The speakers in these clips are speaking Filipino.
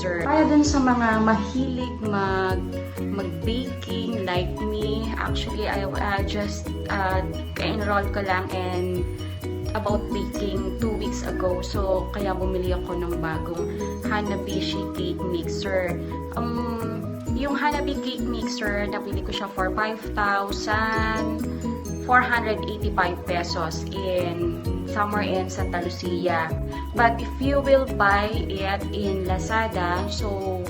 mixer. Para dun sa mga mahilig mag-baking like me, actually I just enroll ko lang and about baking 2 weeks ago. So, kaya bumili ako ng bagong Hanabishi cake mixer. Yung Hanabi cake mixer, nabili ko siya for 5,485 pesos somewhere in Santa Lucia. But if you will buy it in Lazada, so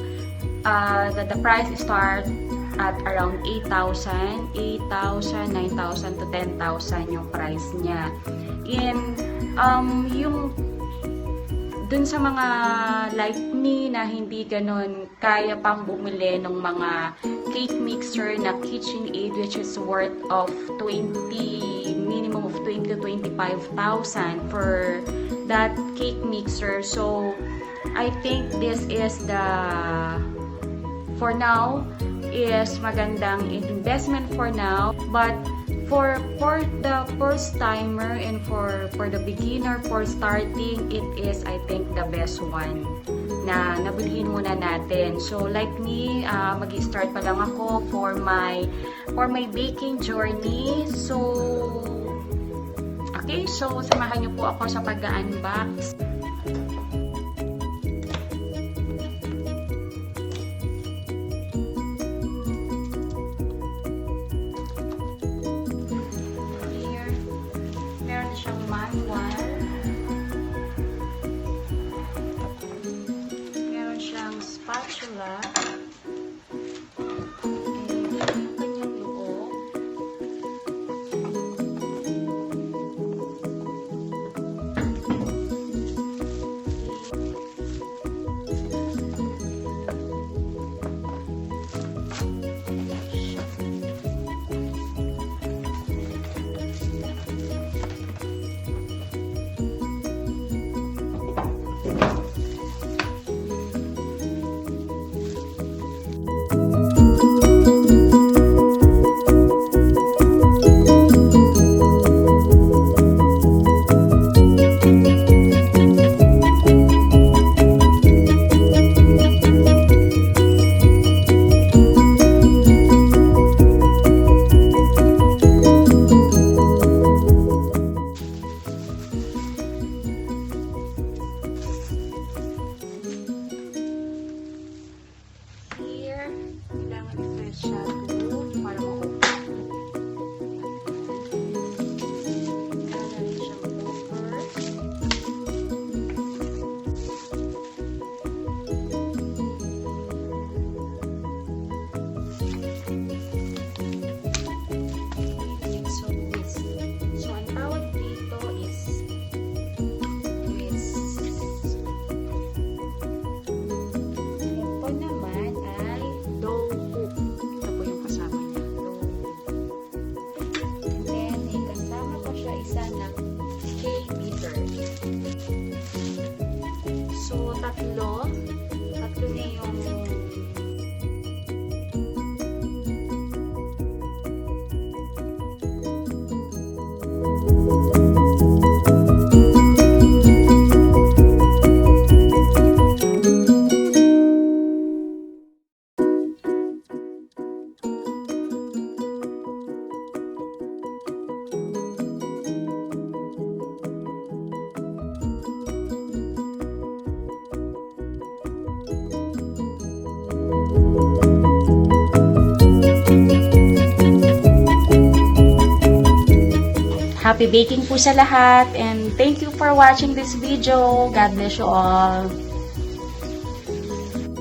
the price start at around 8,000, 9,000 to 10,000 yung price niya. And yung dun sa mga like me na hindi ganon kaya pang bumili ng mga cake mixer na KitchenAid, which is worth of minimum of 20 to 25,000 for that cake mixer. So I think this is for now is magandang investment for now, but for the first timer and for the beginner for starting, it is I think the best one na nabilihin muna natin. So like me, mag-start pa lang ako for my baking journey. So okay, so samahan niyo po ako sa pag-unbox. Meron siyang spatula. Tatlo na yung happy baking po sa lahat, and thank you for watching this video. God bless you all.